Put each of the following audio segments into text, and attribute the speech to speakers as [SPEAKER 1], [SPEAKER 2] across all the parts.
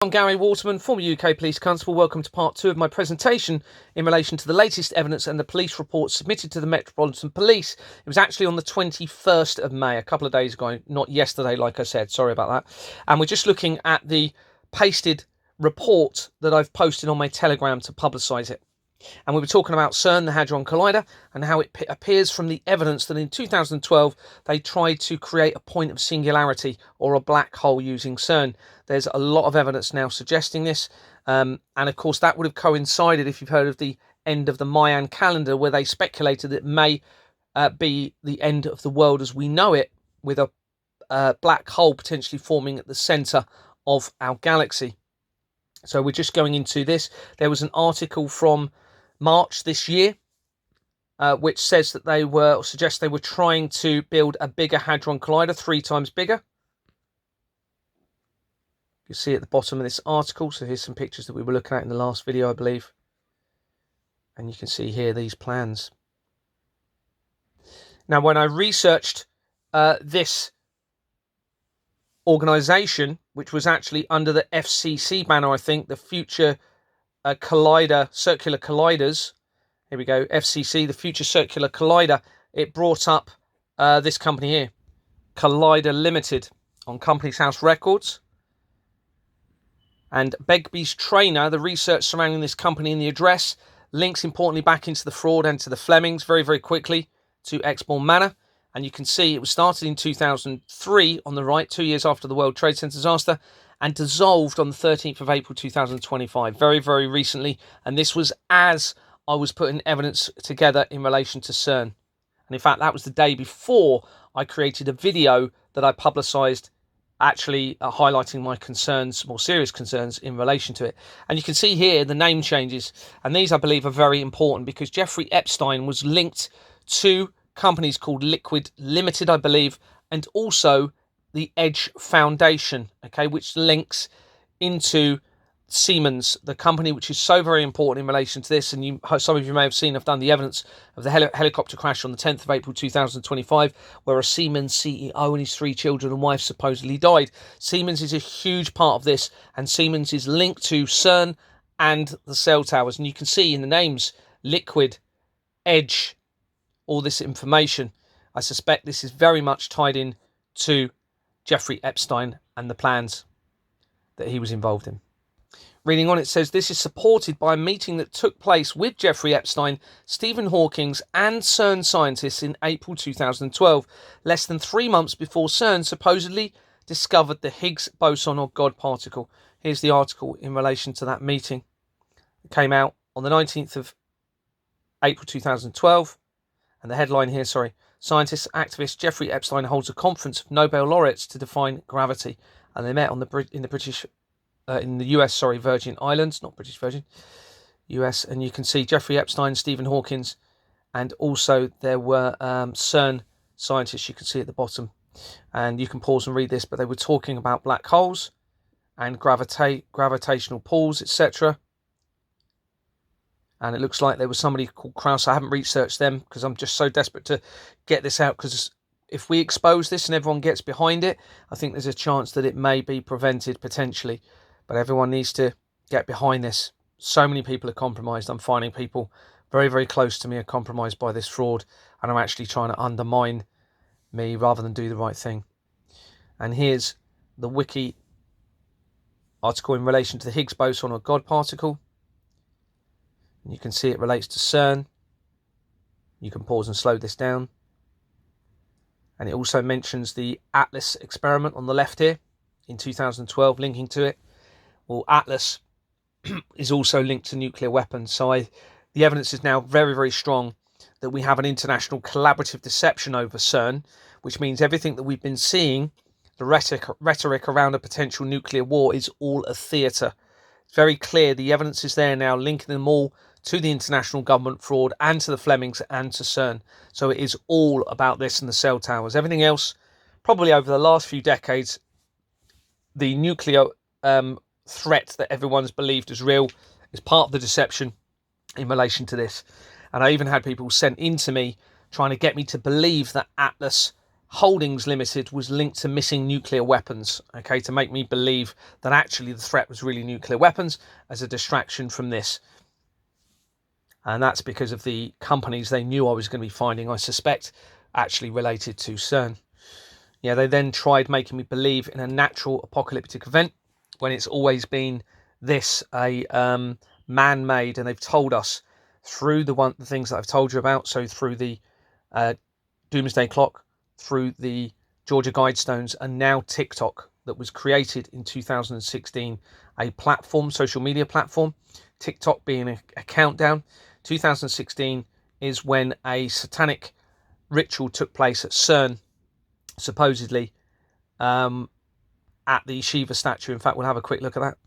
[SPEAKER 1] I'm Gary Waterman, former UK Police Constable. Welcome to part 2 of my presentation in relation to the latest evidence and the police report submitted to the Metropolitan Police. It was actually on the 21st of May, a couple of days ago, not yesterday, like I said. Sorry about that. And we're just looking at the pasted report that I've posted on my Telegram to publicise it. And we were talking about CERN, the Hadron Collider, and how it appears from the evidence that in 2012 they tried to create a point of singularity or a black hole using CERN. There's a lot of evidence now suggesting this, and of course that would have coincided, if you've heard of the end of the Mayan calendar, where they speculated that it may be the end of the world as we know it, with a black hole potentially forming at the centre of our galaxy. So we're just going into this. There was an article from March this year, which says that they were, or suggests they were trying to build a bigger Hadron Collider, 3 times bigger. You see at the bottom of this article. So here's some pictures that we were looking at in the last video, I believe. And you can see here these plans. Now, when I researched this organisation, which was actually under the FCC banner, I think, the Future Collider, Circular Colliders. Here we go, FCC, the Future Circular Collider. It brought up this company here, Collider Limited, on Companies House records. And Begbie's Trainer, the research surrounding this company and the address, links importantly back into the fraud and to the Flemings very, very quickly to Exbourne Manor. And you can see it was started in 2003 on the right, 2 years after the World Trade Center disaster, and dissolved on the 13th of April 2025, very, very recently. And this was as I was putting evidence together in relation to CERN. And in fact, that was the day before I created a video that I publicised, actually highlighting my concerns, more serious concerns in relation to it. And you can see here the name changes. And these, I believe, are very important because Jeffrey Epstein was linked to companies called Liquid Limited, I believe, and also the Edge Foundation, okay, which links into Siemens, the company which is so very important in relation to this. And some of you may have seen, I've done the evidence of the helicopter crash on the 10th of April 2025, where a Siemens CEO and his 3 children and wife supposedly died. Siemens is a huge part of this, and Siemens is linked to CERN and the cell towers. And you can see in the names, Liquid, Edge, all this information. I suspect this is very much tied in to Jeffrey Epstein and the plans that he was involved in. Reading on, it says this is supported by a meeting that took place with Jeffrey Epstein, Stephen Hawking and CERN scientists in April 2012, less than 3 months before CERN supposedly discovered the Higgs boson or God particle. Here's the article in relation to that meeting. It came out on the 19th of April 2012. And the headline here, scientist, activist Jeffrey Epstein holds a conference of Nobel laureates to define gravity. And they met on in the US, Virgin Islands, not British Virgin, US. And you can see Jeffrey Epstein, Stephen Hawking, and also there were CERN scientists you can see at the bottom. And you can pause and read this, but they were talking about black holes and gravitational pulls, etc. And it looks like there was somebody called Krauss. I haven't researched them because I'm just so desperate to get this out, because if we expose this and everyone gets behind it, I think there's a chance that it may be prevented potentially. But everyone needs to get behind this. So many people are compromised. I'm finding people very, very close to me are compromised by this fraud and are actually trying to undermine me rather than do the right thing. And here's the wiki article in relation to the Higgs boson or God particle. You can see it relates to CERN. You can pause and slow this down. And it also mentions the Atlas experiment on the left here in 2012, linking to it. Well, Atlas is also linked to nuclear weapons. So the evidence is now very, very strong that we have an international collaborative deception over CERN, which means everything that we've been seeing, the rhetoric around a potential nuclear war, is all a theatre. It's very clear. The evidence is there now, linking them all to the international government fraud and to the Flemings and to CERN. So it is all about this and the cell towers. Everything else, probably over the last few decades, the nuclear threat that everyone's believed is real is part of the deception in relation to this. And I even had people sent in to me trying to get me to believe that Atlas Holdings Limited was linked to missing nuclear weapons, okay, to make me believe that actually the threat was really nuclear weapons as a distraction from this. And that's because of the companies they knew I was going to be finding, I suspect, actually related to CERN. Yeah, they then tried making me believe in a natural apocalyptic event when it's always been this, a man-made, and they've told us through the things that I've told you about, so through the Doomsday Clock, through the Georgia Guidestones, and now TikTok, that was created in 2016, a platform, social media platform, TikTok being a countdown. 2016 is when a satanic ritual took place at CERN, supposedly, at the Shiva statue. In fact, we'll have a quick look at that.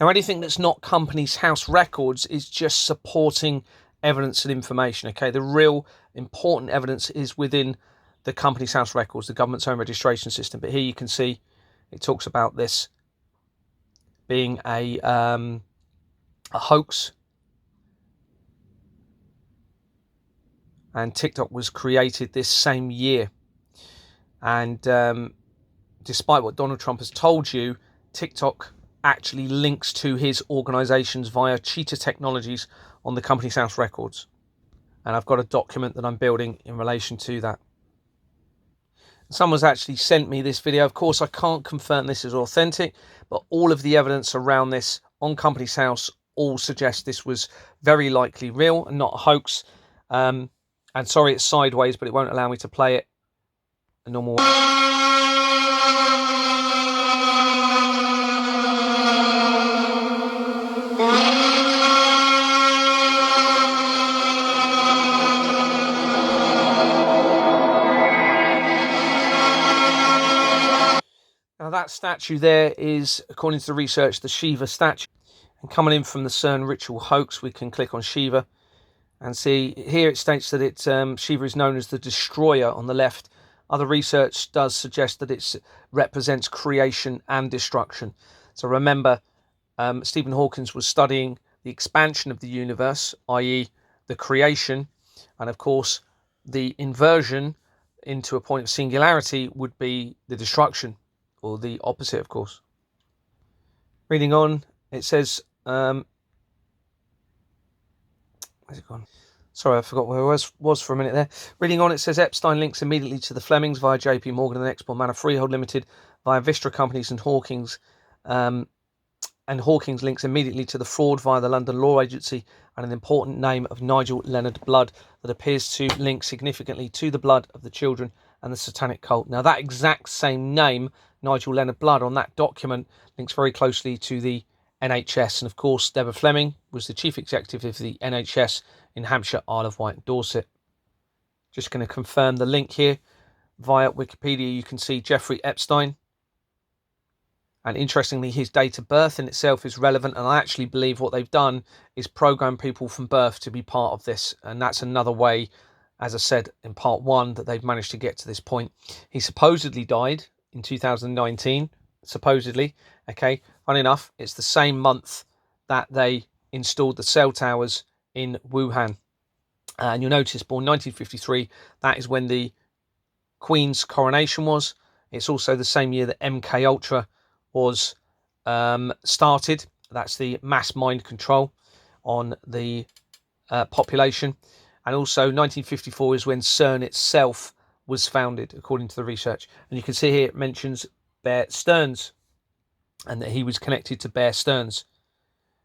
[SPEAKER 1] Now, anything that's not Companies House records is just supporting evidence and information, okay? The real important evidence is within the Companies House records, the government's own registration system. But here you can see it talks about this being a hoax, and TikTok was created this same year. And despite what Donald Trump has told you, TikTok actually links to his organizations via Cheetah Technologies on the Companies House records. And I've got a document that I'm building in relation to that. Someone's actually sent me this video. Of course, I can't confirm this is authentic, but all of the evidence around this on Companies House all suggest this was very likely real and not a hoax. And sorry, it's sideways, but it won't allow me to play it a normal way. Now that statue there is, according to the research, the Shiva statue. And coming in from the CERN ritual hoax, we can click on Shiva and see here it states that Shiva is known as the destroyer on the left. Other research does suggest that it represents creation and destruction. So remember, Stephen Hawking was studying the expansion of the universe, i.e. the creation, and of course the inversion into a point of singularity would be the destruction, or the opposite, of course. Reading on, it says, where's it gone? Sorry, I forgot where I was for a minute there. Reading on, it says Epstein links immediately to the Flemings via JP Morgan and Export Manor Freehold Limited via Vistra Companies, and Hawkins links immediately to the fraud via the London Law Agency and an important name of Nigel Leonard Blood that appears to link significantly to the blood of the children and the satanic cult. Now, that exact same name, Nigel Leonard Blood, on that document links very closely to the NHS. And of course, Deborah Fleming was the chief executive of the NHS in Hampshire, Isle of Wight, and Dorset. Just going to confirm the link here via Wikipedia. You can see Jeffrey Epstein. And interestingly, his date of birth in itself is relevant. And I actually believe what they've done is program people from birth to be part of this. And that's another way, as I said in part one, that they've managed to get to this point. He supposedly died in 2019, supposedly. Okay, funny enough, it's the same month that they installed the cell towers in Wuhan. And you'll notice, born 1953, that is when the Queen's coronation was. It's also the same year that MK Ultra was started. That's the mass mind control on the population. And also 1954 is when CERN itself was founded, according to the research. And you can see here it mentions Bear Stearns, and that he was connected to Bear Stearns.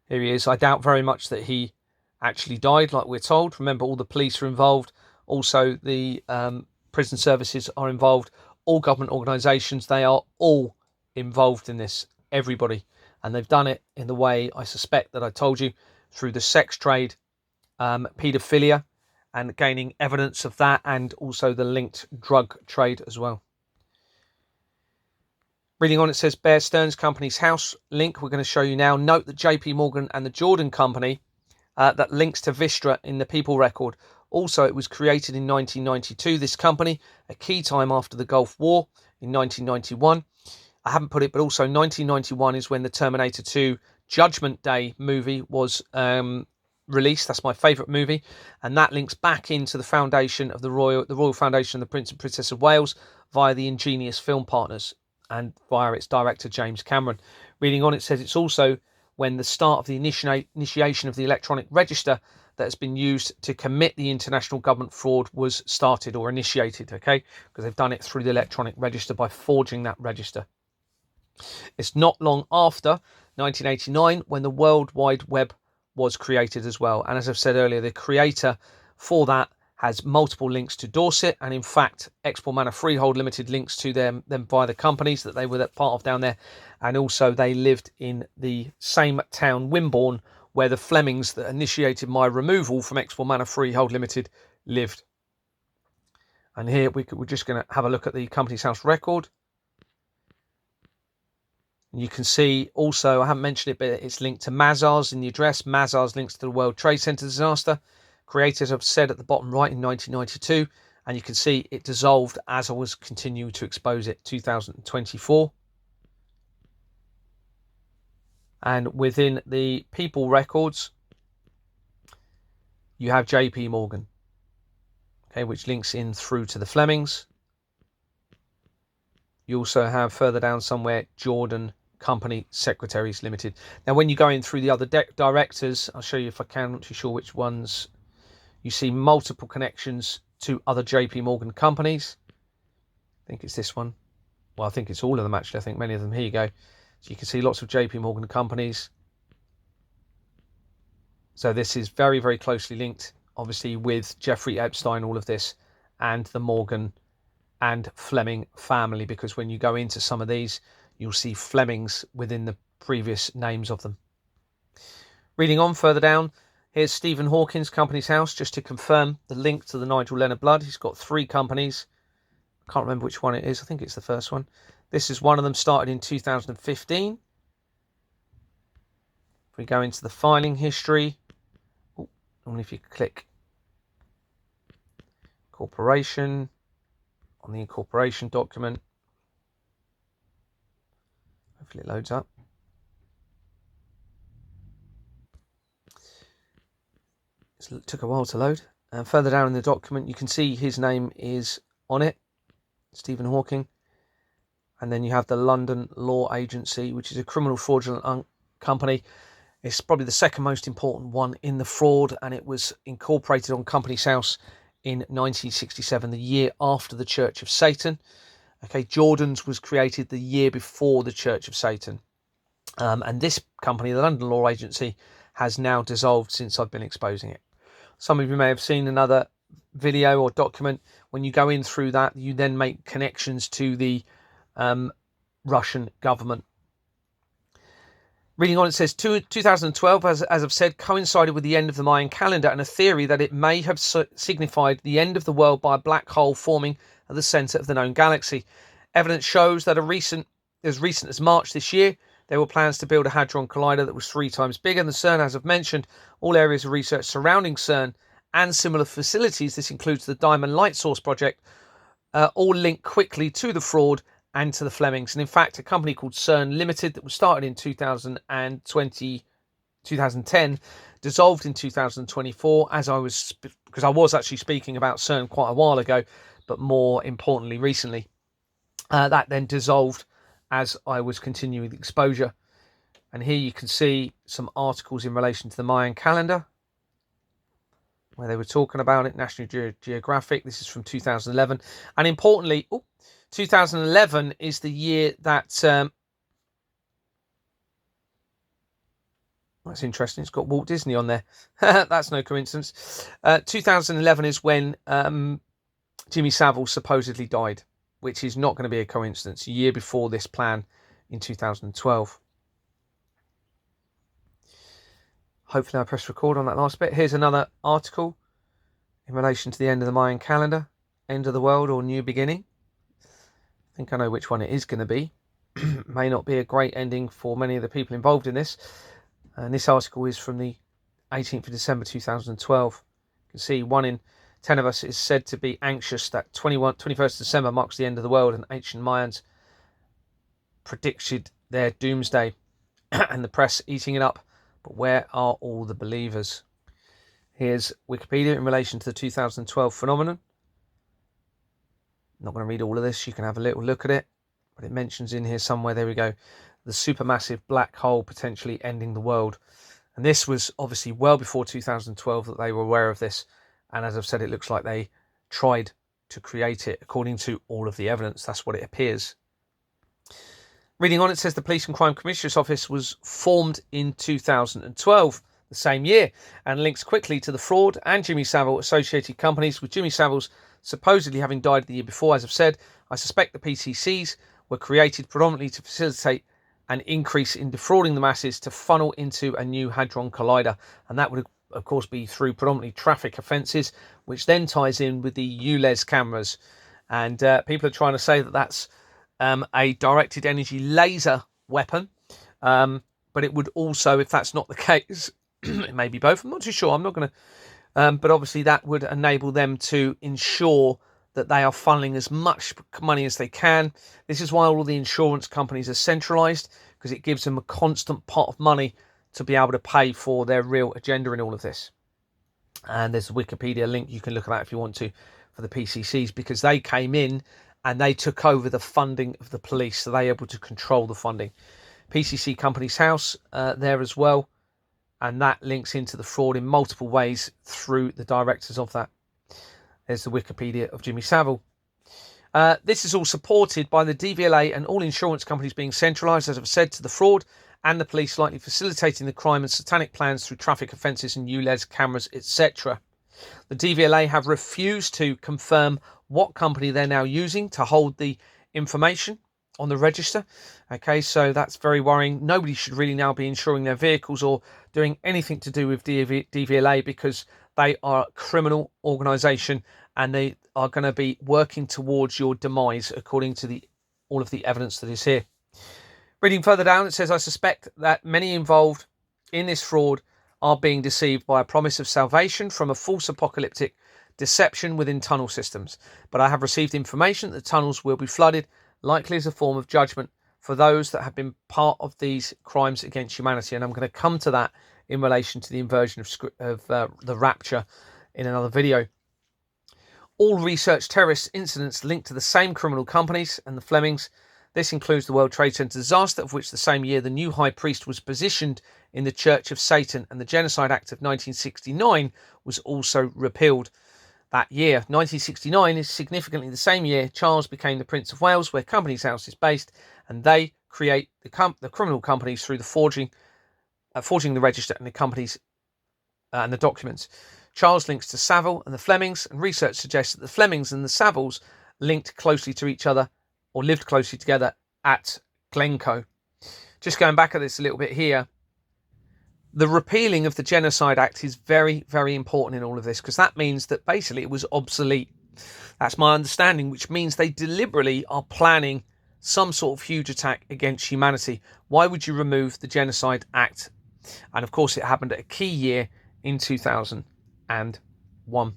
[SPEAKER 1] Here he is. I doubt very much that he actually died, like we're told. Remember, all the police are involved. Also, the prison services are involved. All government organisations, they are all involved in this. Everybody. And they've done it in the way, I suspect, that I told you, through the sex trade, paedophilia, and gaining evidence of that, and also the linked drug trade as well. Reading on, it says Bear Stearns Companies House link. We're going to show you now. Note that JP Morgan and the Jordan Company that links to Vistra in the People record. Also, it was created in 1992, this company, a key time after the Gulf War in 1991. I haven't put it, but also 1991 is when the Terminator 2 Judgment Day movie was released. That's my favourite movie, and that links back into the foundation of the Royal Foundation of the Prince and Princess of Wales via the Ingenious Film Partners and via its director James Cameron. Reading on, it says it's also when the start of the initiation of the electronic register that has been used to commit the international government fraud was started or initiated, okay? Because they've done it through the electronic register by forging that register. It's not long after 1989 when the World Wide Web was created as well. And as I've said earlier, the creator for that has multiple links to Dorset, and in fact Export Manor Freehold Limited links to them via the companies that they were part of down there, and also they lived in the same town, Wimborne, where the Flemings that initiated my removal from Export Manor Freehold Limited lived. And here we're just going to have a look at the Companies House record. You can see also, I haven't mentioned it, but it's linked to Mazars in the address. Mazars links to the World Trade Center disaster. Creators have said at the bottom right in 1992, and you can see it dissolved as I was continuing to expose it, 2024. And within the people records, you have JP Morgan, okay, which links in through to the Flemings. You also have further down somewhere Jordan Company Secretaries Limited. Now, when you go in through the other directors, I'll show you if I can, I'm not too sure which ones. You see multiple connections to other JP Morgan companies. I think it's this one. Well, I think it's all of them, actually. I think many of them. Here you go. So you can see lots of JP Morgan companies. So this is very, very closely linked, obviously, with Jeffrey Epstein, all of this, and the Morgan and Fleming family, because when you go into some of these, you'll see Flemings within the previous names of them. Reading on further down, here's Stephen Hawking's Companies House, just to confirm the link to the Nigel Leonard Blood. He's got 3 companies. I can't remember which one it is. I think it's the first one. This is one of them, started in 2015. If we go into the filing history, only if you click Corporation on the incorporation document. Hopefully it loads up. It took a while to load. And further down in the document, you can see his name is on it, Stephen Hawking. And then you have the London Law Agency, which is a criminal fraudulent company. It's probably the second most important one in the fraud, and it was incorporated on Companies House in 1967, the year after the Church of Satan. Okay, Jordan's was created the year before the Church of Satan. And this company, the London Law Agency, has now dissolved since I've been exposing it. Some of you may have seen another video or document. When you go in through that, you then make connections to the Russian government. Reading on, it says 2012, as I've said, coincided with the end of the Mayan calendar, and a theory that it may have signified the end of the world by a black hole forming at the centre of the known galaxy. Evidence shows that as recent as March this year, there were plans to build a hadron collider that was 3 times bigger than CERN. As I've mentioned, all areas of research surrounding CERN and similar facilities, this includes the Diamond Light Source project, all linked quickly to the fraud and to the Flemings. And in fact, a company called CERN Limited that was started in 2010, dissolved in 2024, because I was actually speaking about CERN quite a while ago, but more importantly recently. That then dissolved as I was continuing the exposure. And here you can see some articles in relation to the Mayan calendar, where they were talking about it, National Geographic. This is from 2011. And importantly, 2011 is the year that... that's interesting. It's got Walt Disney on there. That's no coincidence. 2011 is when Jimmy Savile supposedly died, which is not going to be a coincidence. A year before this plan in 2012. Hopefully I press record on that last bit. Here's another article in relation to the end of the Mayan calendar. End of the world or new beginning. I think I know which one it is going to be. May not be a great ending for many of the people involved in this. And this article is from the 18th of December 2012. You can see 1 in 10 of us is said to be anxious that 21st of December marks the end of the world, and ancient Mayans predicted their doomsday and the press eating it up. But where are all the believers? Here's Wikipedia in relation to the 2012 phenomenon. Not going to read all of this. You can have a little look at it. But it mentions in here somewhere, there we go, the supermassive black hole potentially ending the world. And this was obviously well before 2012 that they were aware of this. And as I've said, it looks like they tried to create it according to all of the evidence. That's what it appears. Reading on, it says the Police and Crime Commissioner's Office was formed in 2012, the same year, and links quickly to the fraud and Jimmy Savile associated companies, with Jimmy Savile's supposedly having died the year before. As I've said, I suspect the PCCs were created predominantly to facilitate an increase in defrauding the masses to funnel into a new Hadron Collider. And that would, of course, be through predominantly traffic offences, which then ties in with the ULEZ cameras. And people are trying to say that that's a directed energy laser weapon. But it would also, if that's not the case, it may be both. I'm not too sure. I'm not going to. But obviously that would enable them to ensure that they are funneling as much money as they can. This is why all the insurance companies are centralised, because it gives them a constant pot of money to be able to pay for their real agenda in all of this. And there's a Wikipedia link you can look at that if you want to for the PCCs, because they came in and they took over the funding of the police, so they were able to control the funding. PCC Companies House there as well, and that links into the fraud in multiple ways through the directors of that. There's the Wikipedia of Jimmy Savile. This is all supported by the DVLA and all insurance companies being centralised, as I've said, to the fraud, and the police likely facilitating the crime and satanic plans through traffic offences and ULEZ cameras, etc. The DVLA have refused to confirm what company they're now using to hold the information on the register. Okay, so that's very worrying. Nobody should really now be insuring their vehicles or doing anything to do with DVLA, because they are a criminal organisation and they are going to be working towards your demise, according to all of the evidence that is here. Reading further down, it says, I suspect that many involved in this fraud are being deceived by a promise of salvation from a false apocalyptic deception within tunnel systems. But I have received information that the tunnels will be flooded, likely as a form of judgment for those that have been part of these crimes against humanity. And I'm going to come to that in relation to the inversion of the rapture in another video. All research terrorist incidents linked to the same criminal companies and the Flemings. This includes the World Trade Center disaster, of which the same year the new high priest was positioned in the Church of Satan, and the Genocide Act of 1969 was also repealed that year. 1969 is significantly the same year Charles became the Prince of Wales, where Companies House is based, and they create the criminal companies through the forging the register and the companies and the documents. Charles links to Savile and the Flemings, and research suggests that the Flemings and the Saviles linked closely to each other, or lived closely together at Glencoe. Just going back at this a little bit here, the repealing of the Genocide Act is very, very important in all of this, because that means that basically it was obsolete. That's my understanding, which means they deliberately are planning some sort of huge attack against humanity. Why would you remove the Genocide Act? And of course, it happened at a key year in 2001.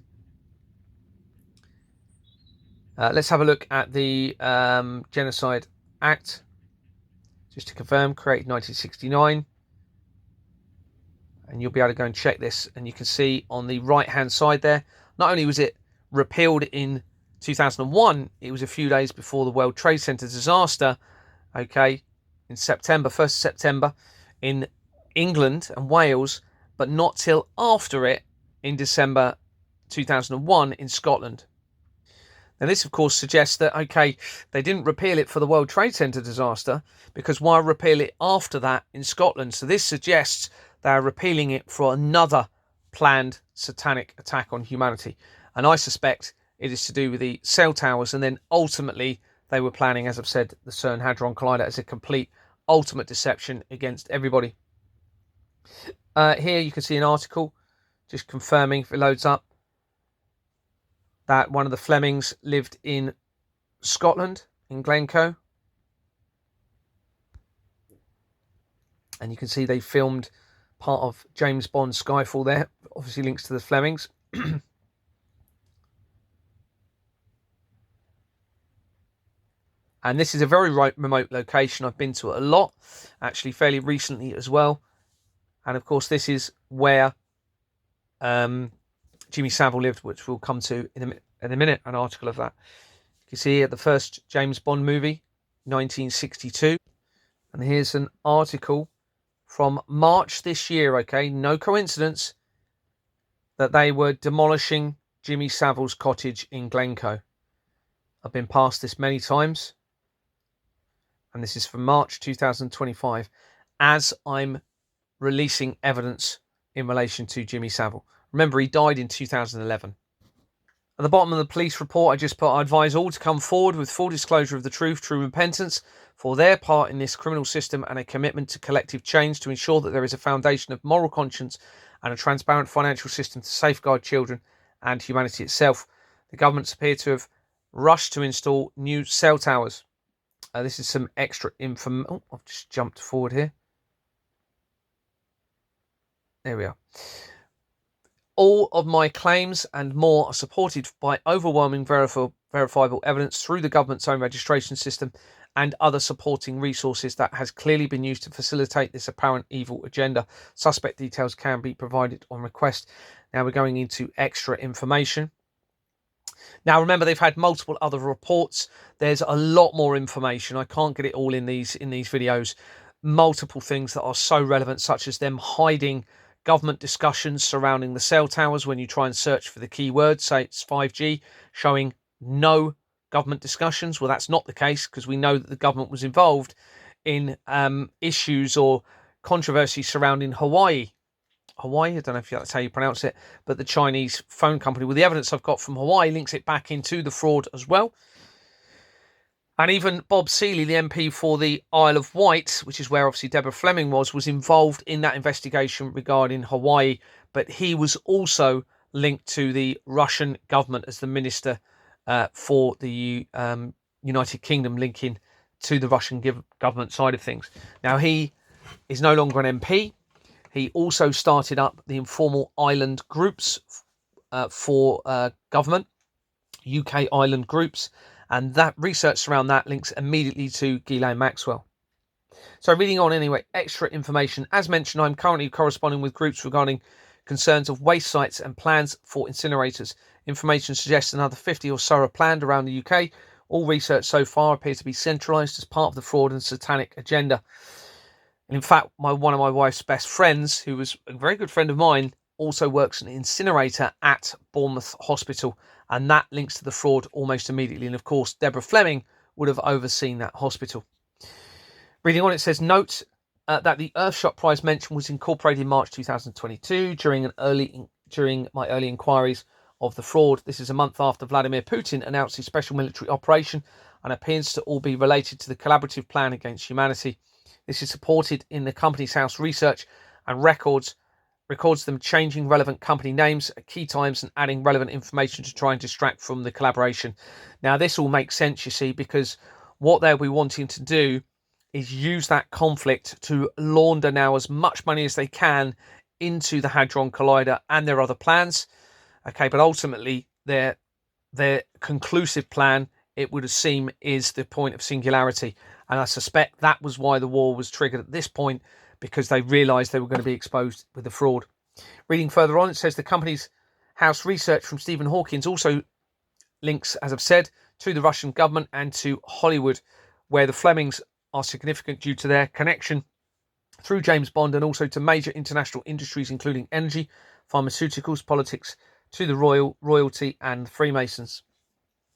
[SPEAKER 1] Let's have a look at the Genocide Act. Just to confirm, created 1969. And you'll be able to go and check this. And you can see on the right-hand side there, not only was it repealed in 2001, it was a few days before the World Trade Center disaster, okay, in September, 1st September, in England and Wales, but not till after it in December 2001 in Scotland. Now, this, of course, suggests that, okay, they didn't repeal it for the World Trade Center disaster, because why repeal it after that in Scotland? So this suggests they are repealing it for another planned satanic attack on humanity. And I suspect it is to do with the cell towers, and then ultimately they were planning, as I've said, the CERN Hadron Collider as a complete ultimate deception against everybody. Here you can see an article just confirming, if it loads up, that one of the Flemings lived in Scotland, in Glencoe. And you can see they filmed part of James Bond's Skyfall there. Obviously links to the Flemings. And this is a very remote location. I've been to it a lot, actually fairly recently as well. And of course, this is where Jimmy Savile lived, which we'll come to in a minute, an article of that. You can see here the first James Bond movie, 1962. And here's an article from March this year, okay? No coincidence that they were demolishing Jimmy Savile's cottage in Glencoe. I've been past this many times. And this is from March 2025, as I'm releasing evidence in relation to Jimmy Savile. Remember, he died in 2011. At the bottom of the police report, I just put, I advise all to come forward with full disclosure of the truth, true repentance for their part in this criminal system, and a commitment to collective change to ensure that there is a foundation of moral conscience and a transparent financial system to safeguard children and humanity itself. The governments appear to have rushed to install new cell towers. This is some extra info. Oh, I've just jumped forward here. There we are. All of my claims and more are supported by overwhelming verifiable evidence through the government's own registration system and other supporting resources that has clearly been used to facilitate this apparent evil agenda. Suspect details can be provided on request. Now we're going into extra information. Now remember, they've had multiple other reports. There's a lot more information. I can't get it all in these videos. Multiple things that are so relevant, such as them hiding government discussions surrounding the cell towers when you try and search for the keyword, say it's 5G, showing no government discussions. Well, that's not the case, because we know that the government was involved in issues or controversy surrounding Hawaii. I don't know if that's how you pronounce it, but the Chinese phone company, with the evidence I've got from Hawaii, links it back into the fraud as well. And even Bob Seeley, the MP for the Isle of Wight, which is where obviously Deborah Fleming was involved in that investigation regarding Hawaii. But he was also linked to the Russian government as the minister for the United Kingdom, linking to the Russian government side of things. Now, he is no longer an MP. He also started up the informal island groups for government, UK island groups. And that research around that links immediately to Ghislaine Maxwell. So reading on anyway, extra information. As mentioned, I'm currently corresponding with groups regarding concerns of waste sites and plans for incinerators. Information suggests another 50 or so are planned around the UK. All research so far appears to be centralised as part of the fraud and satanic agenda. And in fact, one of my wife's best friends, who was a very good friend of mine, also works in an incinerator at Bournemouth Hospital. And that links to the fraud almost immediately. And of course, Deborah Fleming would have overseen that hospital. Reading on, it says, note that the Earthshot Prize mention was incorporated in March 2022 during my early inquiries of the fraud. This is a month after Vladimir Putin announced his special military operation and appears to all be related to the collaborative plan against humanity. This is supported in the Companies House research and records them changing relevant company names at key times and adding relevant information to try and distract from the collaboration. Now, this all makes sense, you see, because what they'll be wanting to do is use that conflict to launder now as much money as they can into the Hadron Collider and their other plans. Okay, but ultimately their conclusive plan, it would seem, is the point of singularity. And I suspect that was why the war was triggered at this point, because they realised they were going to be exposed with the fraud. Reading further on, it says the Companies House research from Stephen Hawkins also links, as I've said, to the Russian government and to Hollywood, where the Flemings are significant due to their connection through James Bond and also to major international industries, including energy, pharmaceuticals, politics, to the royalty and Freemasons.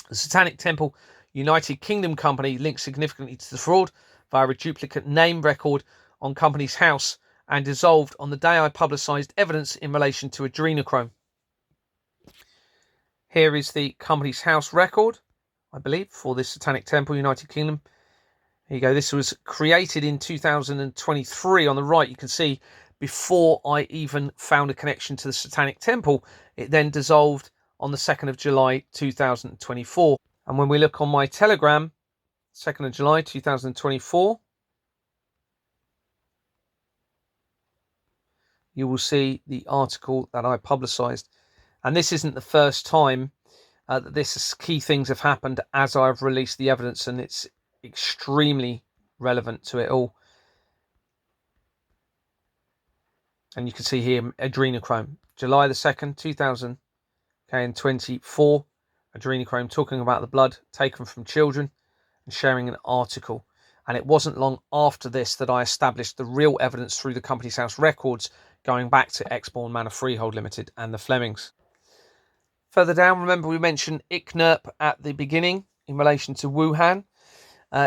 [SPEAKER 1] The Satanic Temple United Kingdom company links significantly to the fraud via a duplicate name record on Companies House and dissolved on the day I publicised evidence in relation to adrenochrome. Here is the Companies House record, I believe, for this Satanic Temple United Kingdom. Here you go. This was created in 2023. On the right, you can see before I even found a connection to the Satanic Temple, it then dissolved on the 2nd of July 2024. And when we look on my Telegram, 2nd of July 2024, you will see the article that I publicised. And this isn't the first time that this key things have happened as I've released the evidence, and it's extremely relevant to it all. And you can see here adrenochrome, July the 2nd, 2024. Adrenochrome talking about the blood taken from children and sharing an article. And it wasn't long after this that I established the real evidence through the Companies House records going back to Exbourne Manor Freehold Limited and the Flemings. Further down, remember we mentioned ICNIRP at the beginning in relation to Wuhan.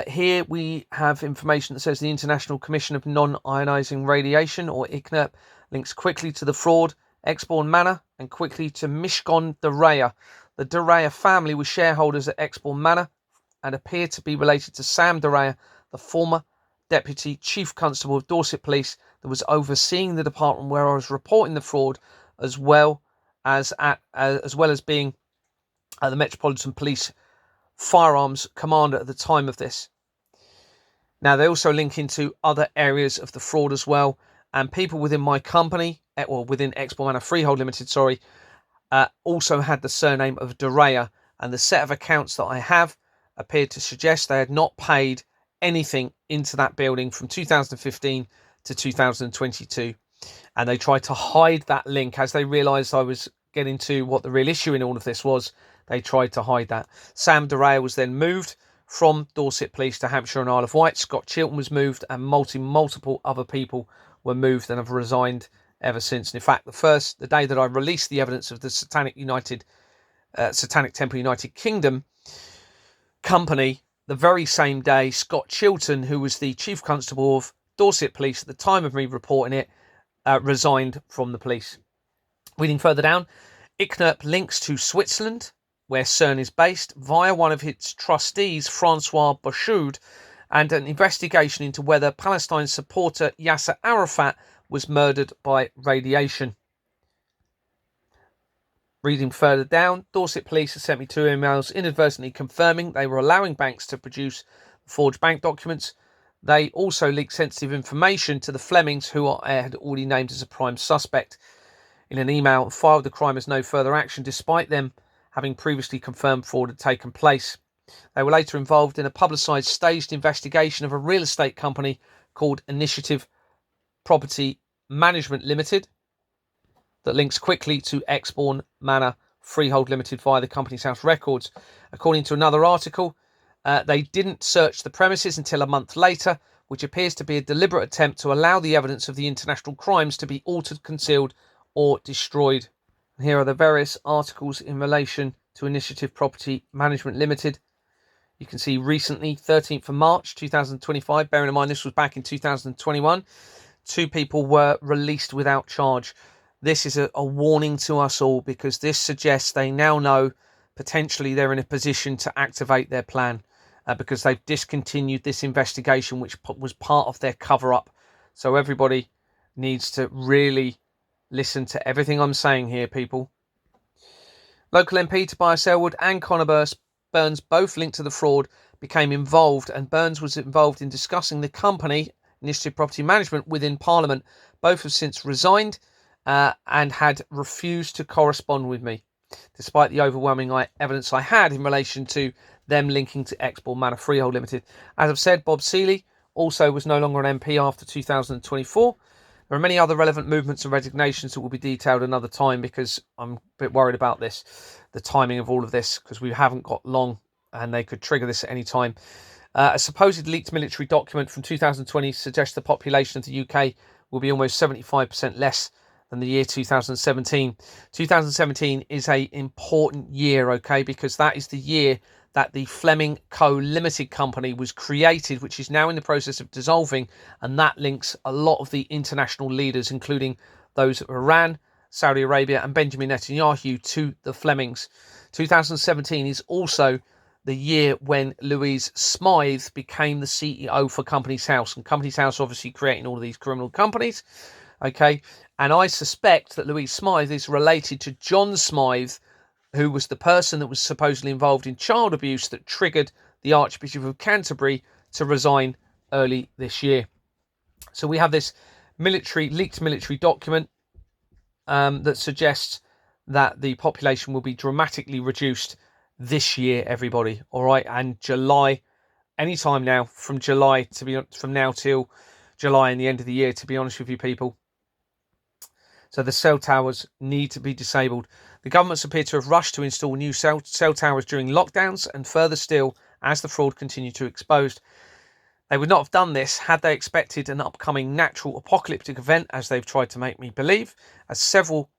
[SPEAKER 1] Here we have information that says the International Commission of Non-Ionizing Radiation, or ICNIRP, links quickly to the fraud, Exbourne Manor, and quickly to Mishcon de Reya. The de Reya family were shareholders at Exbourne Manor and appear to be related to Sam de Reya, the former Deputy Chief Constable of Dorset Police that was overseeing the department where I was reporting the fraud, as well as being the Metropolitan Police firearms commander at the time of this. Now, they also link into other areas of the fraud as well, and people within my company, or within Exbourne Manor Freehold Limited, also had the surname of de Reya, and the set of accounts that I have appeared to suggest they had not paid anything into that building from 2015 to 2022. And they tried to hide that link as they realised I was getting to what the real issue in all of this was. They tried to hide that. Sam de Reya was then moved from Dorset Police to Hampshire and Isle of Wight. Scott Chilton was moved, and multiple other people were moved and have resigned ever since. And in fact, the day that I released the evidence of the Satanic Temple United Kingdom company, the very same day, Scott Chilton, who was the Chief Constable of Dorset Police at the time of me reporting it, resigned from the police. Reading further down, ICNIRP links to Switzerland, where CERN is based, via one of its trustees, Francois Bouchoud, and an investigation into whether Palestine supporter Yasser Arafat was murdered by radiation. Reading further down, Dorset Police have sent me 2 emails inadvertently confirming they were allowing banks to produce forged bank documents. They also leaked sensitive information to the Flemings, who I had already named as a prime suspect, in an email, and filed the crime as no further action, despite them having previously confirmed fraud had taken place. They were later involved in a publicised staged investigation of a real estate company called Initiative Property Management Limited that links quickly to Exbourne Manor Freehold Limited via the Companies House records. According to another article, they didn't search the premises until a month later, which appears to be a deliberate attempt to allow the evidence of the international crimes to be altered, concealed, or destroyed. And here are the various articles in relation to Initiative Property Management Limited. You can see recently, 13th of March 2025, bearing in mind this was back in 2021, 2 people were released without charge. This is a warning to us all, because this suggests they now know potentially they're in a position to activate their plan, because they've discontinued this investigation, which was part of their cover-up. So everybody needs to really listen to everything I'm saying here, people. Local MP Tobias Elwood and Conor Burns, both linked to the fraud, became involved, and Burns was involved in discussing the company, Initiative Property Management, within Parliament. Both have since resigned and had refused to correspond with me, despite the overwhelming evidence I had in relation to them linking to Exbourne Manor Freehold Limited. As I've said, Bob Seeley also was no longer an MP after 2024. There are many other relevant movements and resignations that will be detailed another time, because I'm a bit worried about the timing of all of this, because we haven't got long and they could trigger this at any time. A supposed leaked military document from 2020 suggests the population of the UK will be almost 75% less than the year 2017. 2017 is an important year, okay, because that is the year that the Fleming Co Limited company was created, which is now in the process of dissolving, and that links a lot of the international leaders, including those of Iran, Saudi Arabia and Benjamin Netanyahu, to the Flemings. 2017 is also the year when Louise Smythe became the CEO for Companies House, and Companies House obviously creating all of these criminal companies, okay, and I suspect that Louise Smythe is related to John Smythe, who was the person that was supposedly involved in child abuse that triggered the Archbishop of Canterbury to resign early this year. So we have this leaked military document that suggests that the population will be dramatically reduced this year, everybody. All right, and July, anytime now from now till July and the end of the year, to be honest with you, people, So the cell towers need to be disabled. The governments appear to have rushed to install new cell towers during lockdowns, and further still as the fraud continued to exposed. They would not have done this had they expected an upcoming natural apocalyptic event, as they've tried to make me believe, as several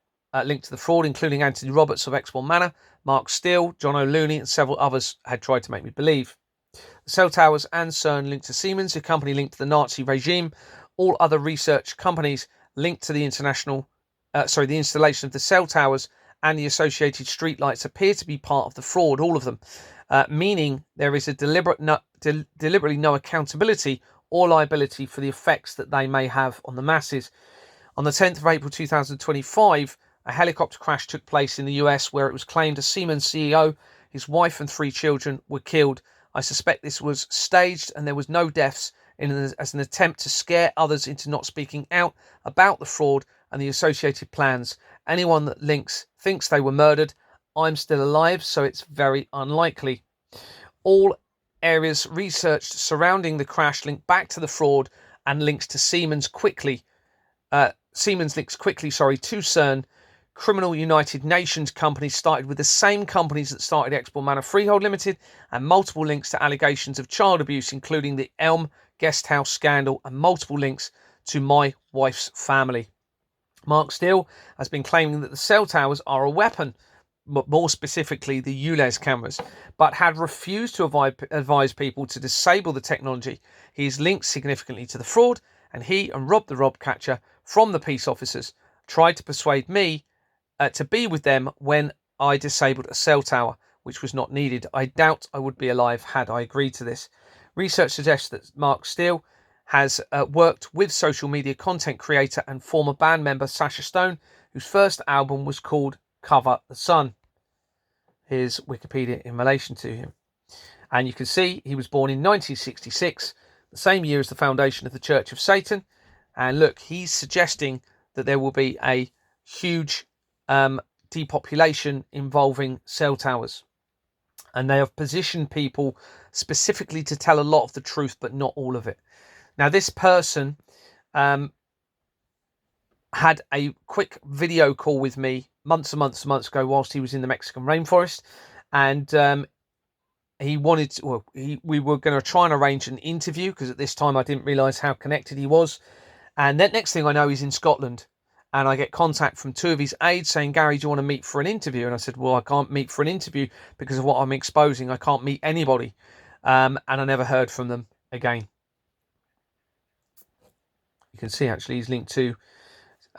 [SPEAKER 1] linked to the fraud, including Anthony Roberts of Exmore Manor, Mark Steele, John O'Looney, and several others had tried to make me believe. The cell towers and CERN linked to Siemens, a company linked to the Nazi regime. All other research companies linked to the installation of the cell towers and the associated streetlights appear to be part of the fraud, all of them, meaning there is a deliberately no accountability or liability for the effects that they may have on the masses. On the 10th of April 2025, a helicopter crash took place in the US where it was claimed a Siemens CEO, his wife and 3 children were killed. I suspect this was staged and there was no deaths as an attempt to scare others into not speaking out about the fraud and the associated plans. Anyone that thinks they were murdered, I'm still alive, so it's very unlikely. All areas researched surrounding the crash link back to the fraud and links to Siemens links quickly to CERN. Criminal United Nations companies started with the same companies that started Exmore Manor Freehold Limited, and multiple links to allegations of child abuse, including the Elm Guesthouse scandal, and multiple links to my wife's family. Mark Steele has been claiming that the cell towers are a weapon, more specifically the ULEZ cameras, but had refused to advise people to disable the technology. He is linked significantly to the fraud, and he and Rob the Rob Catcher from the peace officers tried to persuade me to be with them when I disabled a cell tower, which was not needed. I doubt I would be alive had I agreed to this. Research suggests that Mark Steele has worked with social media content creator and former band member Sasha Stone, whose first album was called Cover the Sun. Here's Wikipedia in relation to him. And you can see he was born in 1966, the same year as the foundation of the Church of Satan. And look, he's suggesting that there will be a huge depopulation involving cell towers. And they have positioned people specifically to tell a lot of the truth, but not all of it. Now, this person had a quick video call with me months ago whilst he was in the Mexican rainforest. And he wanted to, we were going to try and arrange an interview, because at this time I didn't realise how connected he was. And then next thing I know, he's in Scotland. And I get contact from 2 of his aides saying, Gary, do you want to meet for an interview? And I said, well, I can't meet for an interview because of what I'm exposing. I can't meet anybody. And I never heard from them again. You can see, actually, he's linked to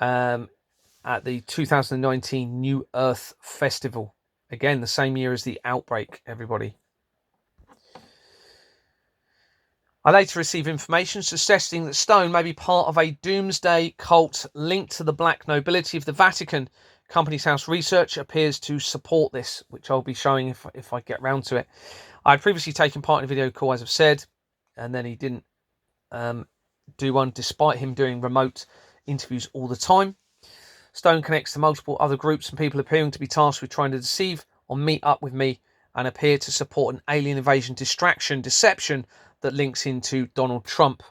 [SPEAKER 1] at the 2019 New Earth Festival. Again, the same year as the outbreak, everybody. I later received information suggesting that Stone may be part of a doomsday cult linked to the black nobility of the Vatican. Companies House Research appears to support this, which I'll be showing if I get round to it. I had previously taken part in a video call, as I've said, and then he didn't do one, despite him doing remote interviews all the time. Stone connects to multiple other groups and people appearing to be tasked with trying to deceive or meet up with me, and appear to support an alien invasion deception that links into Donald Trump.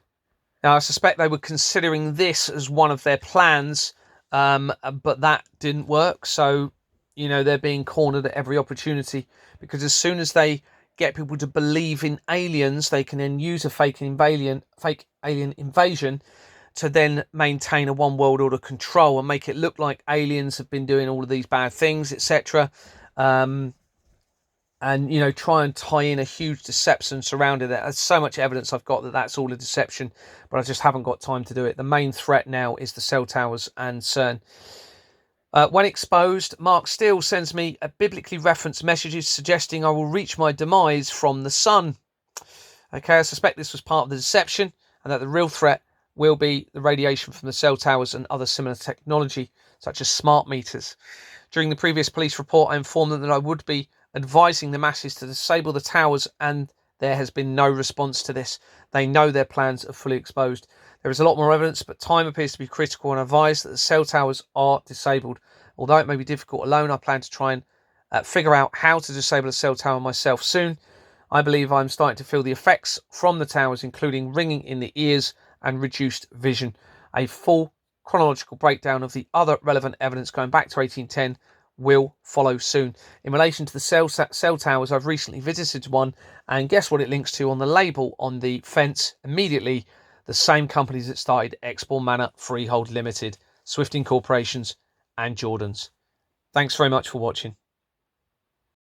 [SPEAKER 1] Now, I suspect they were considering this as one of their plans, but that didn't work. So, they're being cornered at every opportunity, because as soon as they get people to believe in aliens, they can then use a fake alien invasion to then maintain a one world order control and make it look like aliens have been doing all of these bad things, etc. And, try and tie in a huge deception surrounding it. There's so much evidence I've got that that's all a deception, but I just haven't got time to do it. The main threat now is the cell towers and CERN. When exposed, Mark Steele sends me a biblically referenced messages suggesting I will reach my demise from the sun. Okay, I suspect this was part of the deception, and that the real threat will be the radiation from the cell towers and other similar technology, such as smart meters. During the previous police report, I informed them that I would be advising the masses to disable the towers, and there has been no response to this. They know their plans are fully exposed. There is a lot more evidence, but time appears to be critical, and I advise that the cell towers are disabled. Although it may be difficult alone, I plan to try and figure out how to disable a cell tower myself soon. I believe I'm starting to feel the effects from the towers, including ringing in the ears and reduced vision. A full chronological breakdown of the other relevant evidence going back to 1810 will follow soon. In relation to the cell towers, I've recently visited one, and guess what it links to on the label on the fence immediately? The same companies that started Exmoor Manor Freehold Limited, Swifting Corporations and Jordans. Thanks very much for watching.